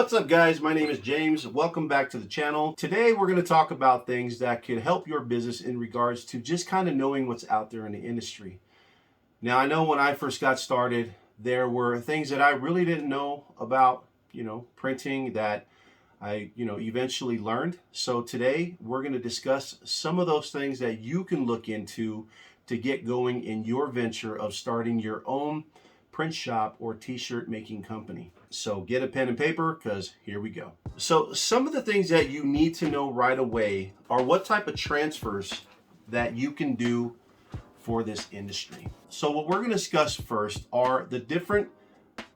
What's up guys, my name is James. Welcome back to the channel. Today we're going to talk about things that could help your business in regards to just kind of knowing what's out there in the industry. Now I know when I first got started, there were things that I really didn't know about, printing that I, eventually learned. So today we're going to discuss some of those things that you can look into to get going in your venture of starting your own print shop or t-shirt making company. So get a pen and paper because here we go. So some of the things that you need to know right away are what type of transfers that you can do for this industry. So what we're going to discuss first are the different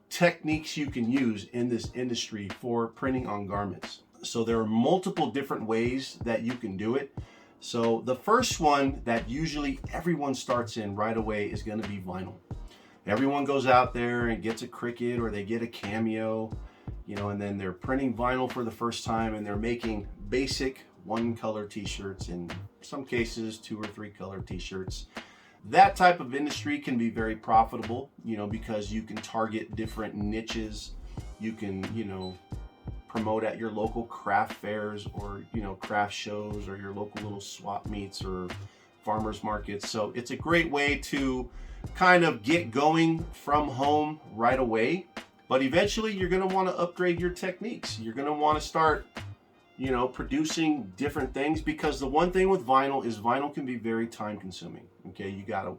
techniques you can use in this industry for printing on garments. So there are multiple different ways that you can do it. So the first one that usually everyone starts in right away is going to be vinyl. Everyone goes out there and gets a Cricut or they get a Cameo, and then they're printing vinyl for the first time and they're making basic one color t-shirts, in some cases 2 or 3 color t-shirts. That type of industry can be very profitable, because you can target different niches. You can, promote at your local craft fairs or, craft shows or your local little swap meets or farmers markets. So it's a great way to kind of get going from home right away. But eventually you're going to want to upgrade your techniques. You're going to want to start, producing different things, because the one thing with vinyl is vinyl can be very time consuming. Okay, you got to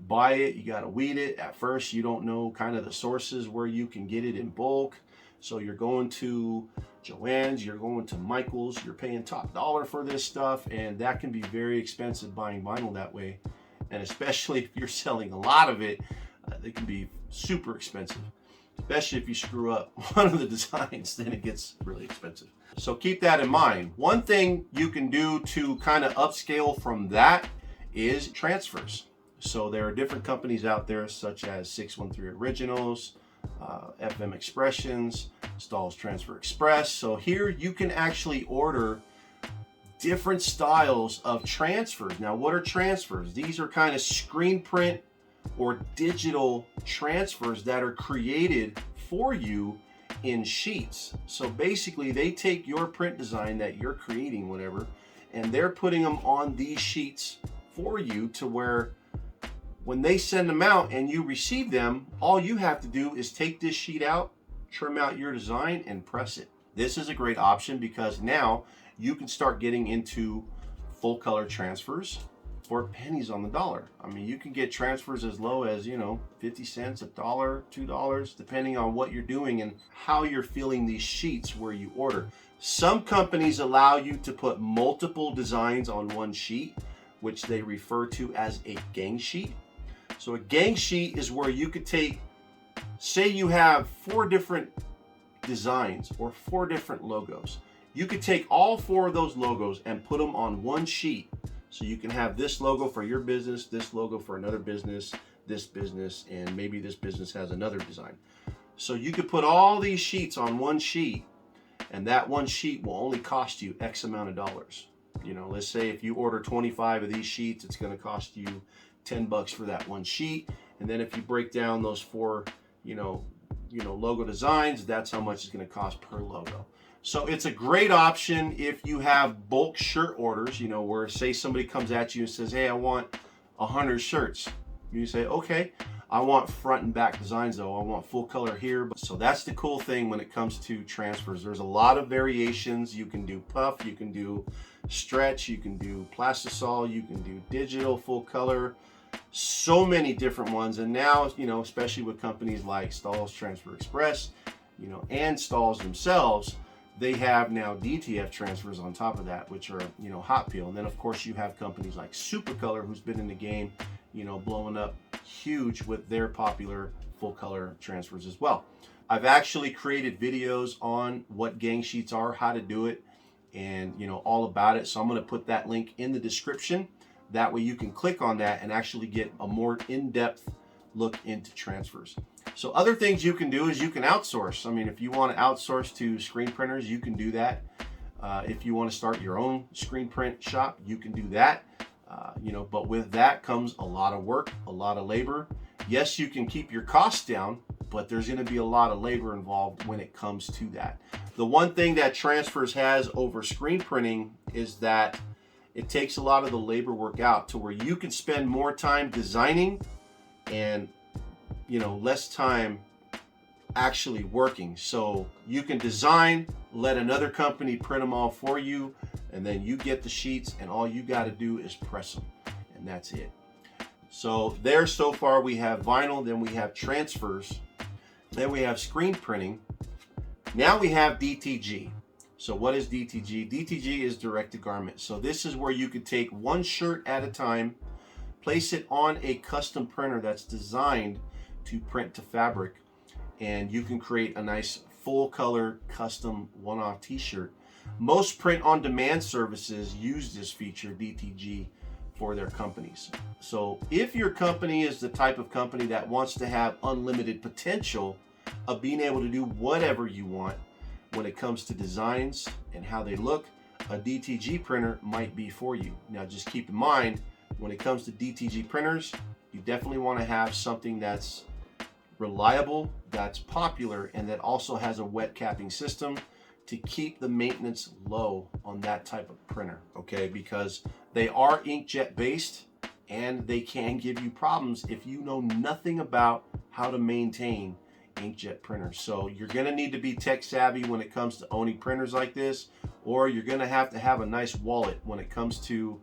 buy it, you got to weed it. At first you don't know kind of the sources where you can get it in bulk. So you're going to Joann's, you're going to Michael's, you're paying top dollar for this stuff, and that can be very expensive buying vinyl that way. And especially if you're selling a lot of it, it can be super expensive. Especially if you screw up one of the designs, then it gets really expensive. So keep that in mind. One thing you can do to kind of upscale from that is transfers. So there are different companies out there such as 613 Originals, FM Expressions, Stahls Transfer Express. So here you can actually order different styles of transfers. Now, what are transfers? These are kind of screen print or digital transfers that are created for you in sheets. So basically they take your print design that you're creating, whatever, and they're putting them on these sheets for you, to where when they send them out and you receive them, all you have to do is take this sheet out, trim out your design, and press it. This is a great option because now you can start getting into full color transfers for pennies on the dollar. I mean, you can get transfers as low as, 50 cents, $1, $2, depending on what you're doing and how you're feeling these sheets where you order. Some companies allow you to put multiple designs on one sheet, which they refer to as a gang sheet. So a gang sheet is where you could take, say you have 4 different designs or 4 different logos. You could take all 4 of those logos and put them on one sheet. So you can have this logo for your business, this logo for another business, this business, and maybe this business has another design. So you could put all these sheets on one sheet, and that one sheet will only cost you X amount of dollars. Let's say if you order 25 of these sheets, it's going to cost you $10 for that one sheet. And then if you break down those 4, logo designs, that's how much it's going to cost per logo. So it's a great option if you have bulk shirt orders, where say somebody comes at you and says, hey, I want 100 shirts. You say, okay, I want front and back designs though. I want full color here. So that's the cool thing when it comes to transfers. There's a lot of variations. You can do puff, you can do stretch, you can do Plastisol, you can do digital full color. So many different ones. And now, especially with companies like Stahls Transfer Express, and Stahls themselves, they have now DTF transfers on top of that, which are, hot peel. And then of course you have companies like UltraColor, who's been in the game, blowing up huge with their popular full color transfers as well. I've actually created videos on what gang sheets are, how to do it, and all about it. So I'm going to put that link in the description. That way you can click on that and actually get a more in-depth look into transfers. So other things you can do is you can outsource. I mean, if you want to outsource to screen printers, you can do that. If you want to start your own screen print shop, you can do that. But with that comes a lot of work, a lot of labor, Yes, you can keep your costs down, but there's going to be a lot of labor involved when it comes to that. The one thing that transfers has over screen printing is that it takes a lot of the labor work out to where you can spend more time designing and, you know, less time actually working. So you can design, let another company print them all for you, and then you get the sheets and all you got to do is press them, and that's it. So there, so far we have vinyl, then we have transfers, then we have screen printing. Now we have DTG. So what is DTG? DTG is direct to garment. So this is where you could take one shirt at a time, place it on a custom printer that's designed to print to fabric, and you can create a nice full color custom one-off t-shirt. Most print on demand services use this feature, DTG, for their companies. So if your company is the type of company that wants to have unlimited potential of being able to do whatever you want when it comes to designs and how they look, a DTG printer might be for you. Now just keep in mind, when it comes to DTG printers, you definitely want to have something that's reliable, that's popular, and that also has a wet capping system to keep the maintenance low on that type of printer, okay? Because they are inkjet based and they can give you problems if you know nothing about how to maintain inkjet printers. So you're gonna need to be tech savvy when it comes to owning printers like this, or you're gonna have to have a nice wallet when it comes to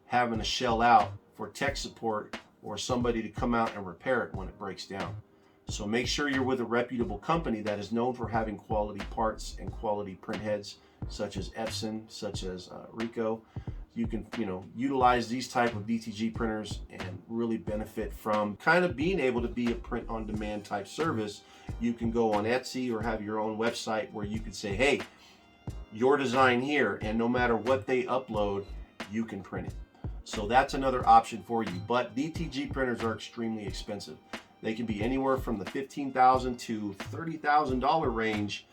having to shell out for tech support or somebody to come out and repair it when it breaks down. So make sure you're with a reputable company that is known for having quality parts and quality print heads, such as Epson, such as Ricoh. You can, utilize these type of DTG printers and really benefit from kind of being able to be a print on demand type service. You can go on Etsy or have your own website where you can say, hey, your design here, and no matter what they upload, you can print it. So that's another option for you. But DTG printers are extremely expensive. They can be anywhere from the $15,000 to $30,000 range,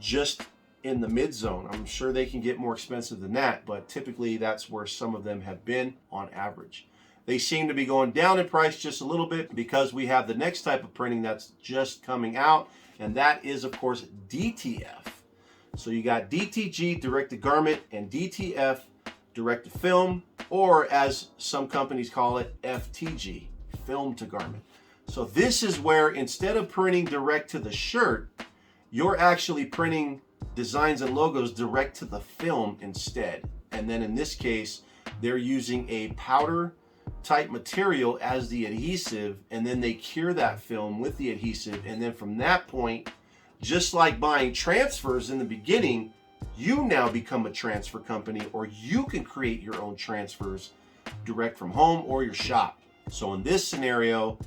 just in the mid zone. I'm sure they can get more expensive than that, but typically that's where some of them have been on average. They seem to be going down in price just a little bit because we have the next type of printing that's just coming out, and that is, of course, DTF. So you got DTG, direct to garment, and DTF, direct to film, or as some companies call it, FTG, film to garment. So this is where instead of printing direct to the shirt, you're actually printing designs and logos direct to the film instead. And then in this case, they're using a powder type material as the adhesive, and then they cure that film with the adhesive. And then from that point, just like buying transfers in the beginning, you now become a transfer company, or you can create your own transfers direct from home or your shop. So in this scenario,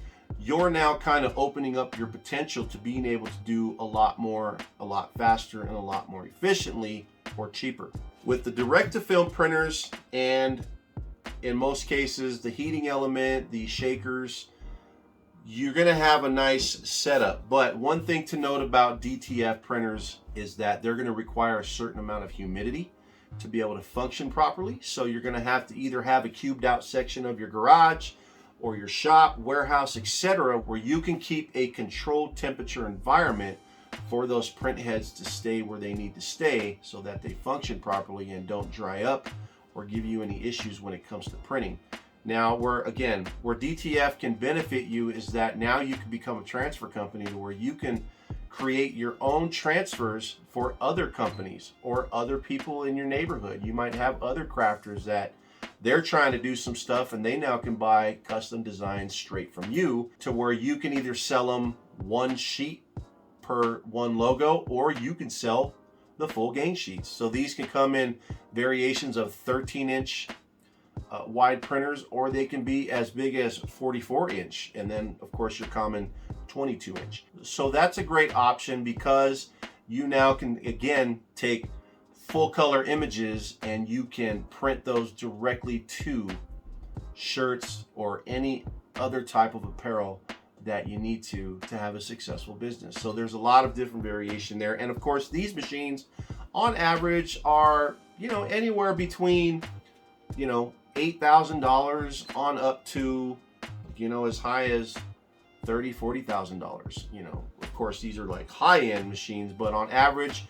you're now kind of opening up your potential to being able to do a lot more, a lot faster, and a lot more efficiently or cheaper. With the direct-to-film printers, and in most cases, the heating element, the shakers, you're gonna have a nice setup. But one thing to note about DTF printers is that they're gonna require a certain amount of humidity to be able to function properly. So you're gonna have to either have a cubed out section of your garage or your shop, warehouse, etc., where you can keep a controlled temperature environment for those print heads to stay where they need to stay so that they function properly and don't dry up or give you any issues when it comes to printing. Now, where DTF can benefit you is that now you can become a transfer company to where you can create your own transfers for other companies or other people in your neighborhood. You might have other crafters that they're trying to do some stuff and they now can buy custom designs straight from you, to where you can either sell them one sheet per one logo, or you can sell the full gang sheets. So these can come in variations of 13-inch wide printers, or they can be as big as 44-inch, and then of course your common 22-inch. So that's a great option because you now can again take full color images and you can print those directly to shirts or any other type of apparel that you need to have a successful business. So there's a lot of different variation there. And of course, these machines on average are, anywhere between, $8,000 on up to, as high as $30,000, $40,000. You know, of course, these are like high-end machines, but on average,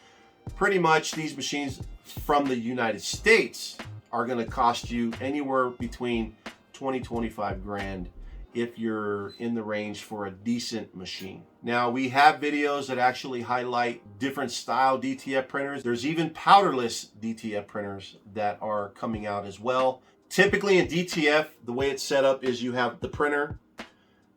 pretty much these machines from the United States are going to cost you anywhere between 20, 25 grand if you're in the range for a decent machine. Now, we have videos that actually highlight different style DTF printers. There's even powderless DTF printers that are coming out as well. Typically in DTF, the way it's set up is you have the printer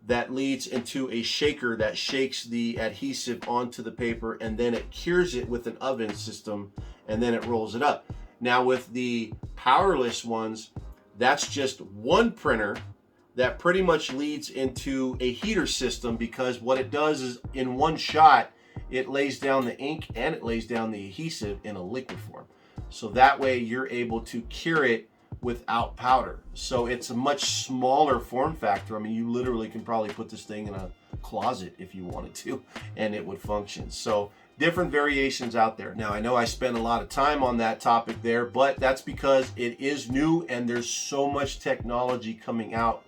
that leads into a shaker that shakes the adhesive onto the paper, and then it cures it with an oven system, and then it rolls it up. Now with the powerless ones, that's just one printer that pretty much leads into a heater system, because what it does is in one shot, it lays down the ink and it lays down the adhesive in a liquid form. So that way you're able to cure it without powder. So it's a much smaller form factor. I mean, you literally can probably put this thing in a closet if you wanted to, and it would function. So different variations out there. Now, I know I spent a lot of time on that topic there, but that's because it is new and there's so much technology coming out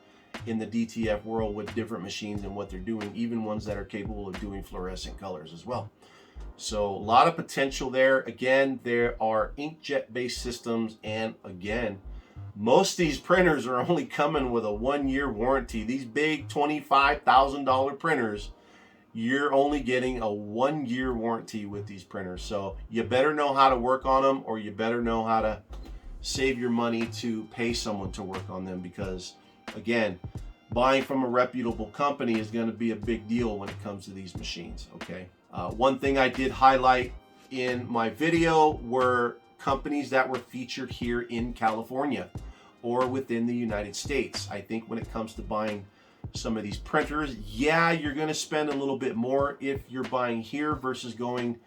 in the DTF world with different machines and what they're doing, even ones that are capable of doing fluorescent colors as well. So a lot of potential there. Again, there are inkjet based systems, and again, most of these printers are only coming with a 1-year warranty. These big $25,000 printers, you're only getting a 1-year warranty with these printers. So you better know how to work on them, or you better know how to save your money to pay someone to work on them, because again, buying from a reputable company is going to be a big deal when it comes to these machines. Okay. One thing I did highlight in my video were companies that were featured here in California or within the United States. I think when it comes to buying some of these printers, yeah, you're going to spend a little bit more if you're buying here versus going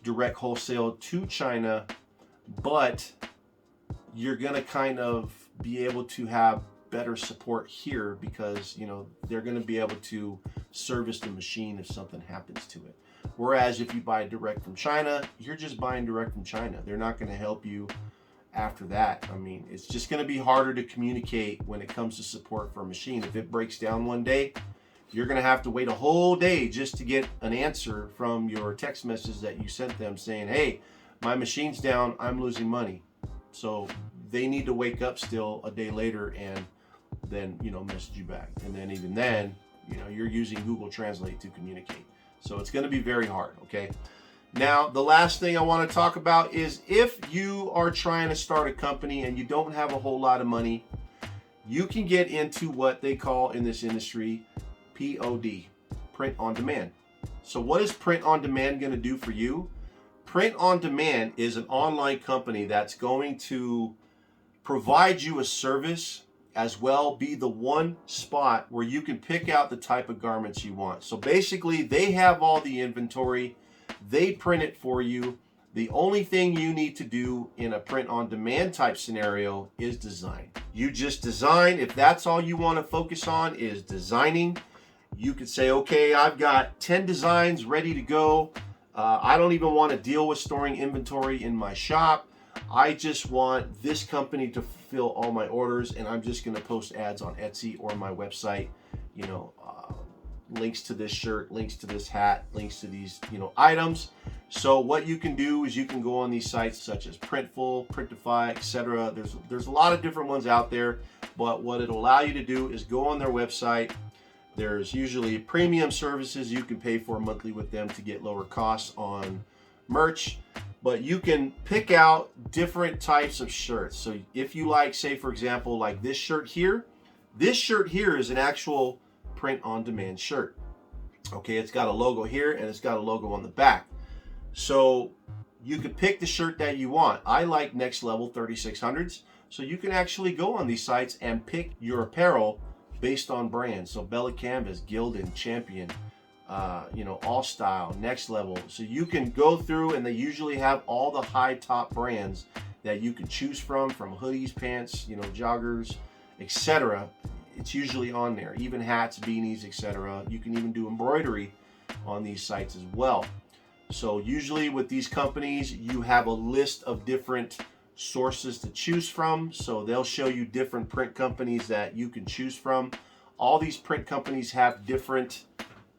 direct wholesale to China, but you're going to kind of be able to have better support here, because you know they're going to be able to service the machine if something happens to it. Whereas if you buy direct from China, you're just buying direct from China. They're not going to help you after that. I mean, it's just going to be harder to communicate when it comes to support for a machine. If it breaks down one day, you're going to have to wait a whole day just to get an answer from your text message that you sent them saying, hey, my machine's down, I'm losing money. So they need to wake up still a day later and then, you know, message you back. And then even then, you know, you're using Google Translate to communicate. So it's going to be very hard, okay? Now, the last thing I want to talk about is if you are trying to start a company and you don't have a whole lot of money, you can get into what they call in this industry POD, print on demand. So what is print on demand going to do for you? Print on demand is an online company that's going to provide you a service, as well be the one spot where you can pick out the type of garments you want. So basically, they have all the inventory, they print it for you. The only thing you need to do in a print on demand type scenario is design. You just design. If that's all you want to focus on is designing, you could say, okay, I've got 10 designs ready to go. I don't even want to deal with storing inventory in my shop. I just want this company to fulfill all my orders, and I'm just going to post ads on Etsy or my website, you know, links to this shirt, links to this hat, links to these, you know, items. So what you can do is you can go on these sites such as Printful, Printify, etc. There's a lot of different ones out there, but what it'll allow you to do is go on their website. There's usually premium services you can pay for monthly with them to get lower costs on merch. But you can pick out different types of shirts. So if you like, say for example, like this shirt here is an actual print on demand shirt. Okay, it's got a logo here and it's got a logo on the back. So you could pick the shirt that you want. I like Next Level 3600s. So you can actually go on these sites and pick your apparel based on brands. So Bella Canvas, Gildan, Champion, you know, All Style, Next Level. So you can go through, and they usually have all the high top brands that you can choose from hoodies, pants, you know, joggers, etc. It's usually on there. Even hats, beanies, etc. You can even do embroidery on these sites as well. So usually with these companies, you have a list of different sources to choose from. So they'll show you different print companies that you can choose from. All these print companies have different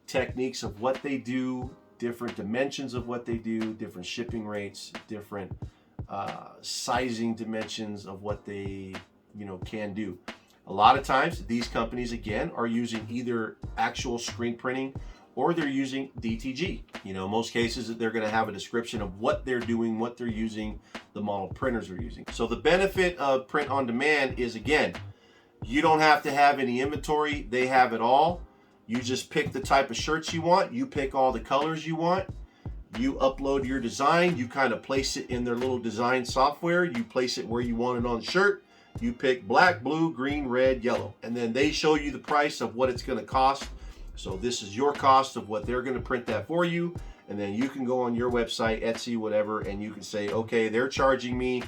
techniques of what they do, different dimensions of what they do, different shipping rates, different sizing dimensions of what they can do. A lot of times these companies again are using either actual screen printing or they're using DTG. Most cases they're going to have a description of what they're doing, what they're using, the model printers are using. So the benefit of print on demand is, again, you don't have to have any inventory. They have it all. You just pick the type of shirts you want. You pick all the colors you want. You upload your design. You kind of place it in their little design software. You place it where you want it on the shirt. You pick black, blue, green, red, yellow. And then they show you the price of what it's going to cost. So this is your cost of what they're going to print that for you. And then you can go on your website, Etsy, whatever, and you can say, okay, they're charging me,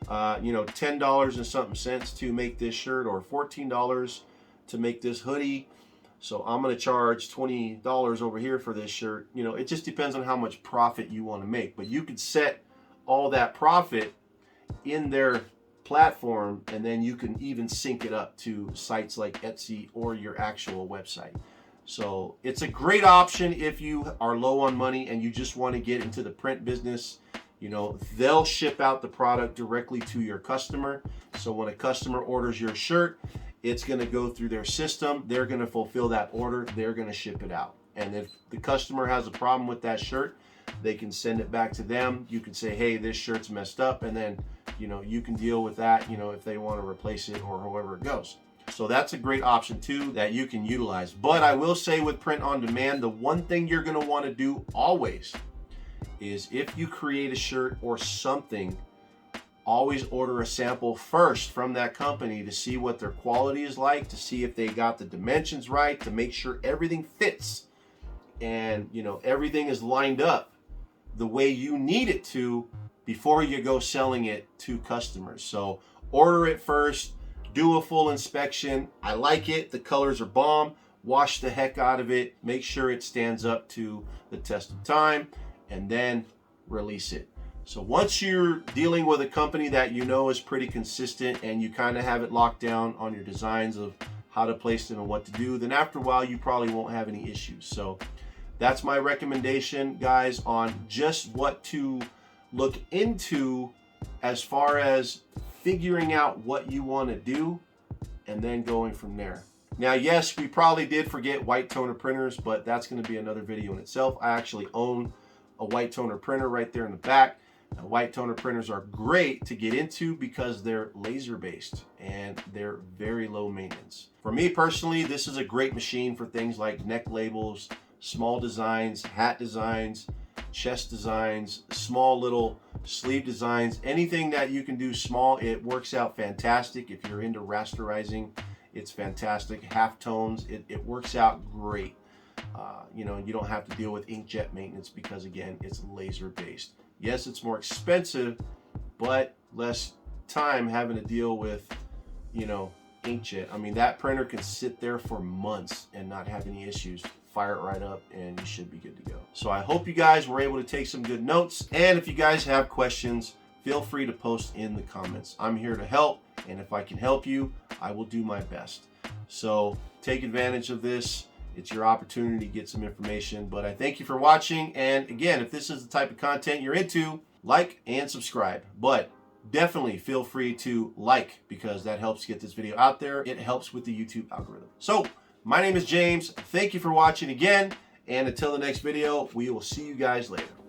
$10 and something cents to make this shirt, or $14 to make this hoodie. So I'm going to charge $20 over here for this shirt. It just depends on how much profit you want to make. But you could set all that profit in their platform, and then you can even sync it up to sites like Etsy or your actual website. So it's a great option if you are low on money and you just want to get into the print business. They'll ship out the product directly to your customer. So when a customer orders your shirt, it's going to go through their system. They're going to fulfill that order. They're going to ship it out. And if the customer has a problem with that shirt, they can send it back to them. You can say, hey, this shirt's messed up. And then, you can deal with that, if they want to replace it or however it goes. So that's a great option too that you can utilize. But I will say with print on demand, the one thing you're going to want to do always is, if you create a shirt or something, always order a sample first from that company to see what their quality is like, to see if they got the dimensions right, to make sure everything fits and everything is lined up the way you need it to before you go selling it to customers. So order it first, do a full inspection. I like it, the colors are bomb, wash the heck out of it, make sure it stands up to the test of time, and then release it. So once you're dealing with a company that is pretty consistent and you kind of have it locked down on your designs of how to place them and what to do, then after a while you probably won't have any issues. So that's my recommendation, guys, on just what to look into as far as figuring out what you want to do and then going from there. Now, yes, we probably did forget white toner printers, but that's going to be another video in itself. I actually own a white toner printer right there in the back. Now, white toner printers are great to get into because they're laser based and they're very low maintenance. For me personally, this is a great machine for things like neck labels, small designs, hat designs, chest designs, small little sleeve designs, anything that you can do small. It works out fantastic. If you're into rasterizing, it's fantastic. Halftones, it works out great. You don't have to deal with inkjet maintenance because, again, it's laser based. Yes, it's more expensive, but less time having to deal with, inkjet. I mean, that printer can sit there for months and not have any issues. Fire it right up and you should be good to go. So I hope you guys were able to take some good notes. And if you guys have questions, feel free to post in the comments. I'm here to help, and if I can help you, I will do my best. So take advantage of this. It's your opportunity to get some information. But I thank you for watching. And again, if this is the type of content you're into, like and subscribe. But definitely feel free to like, because that helps get this video out there. It helps with the YouTube algorithm. So my name is James. Thank you for watching again. And until the next video, we will see you guys later.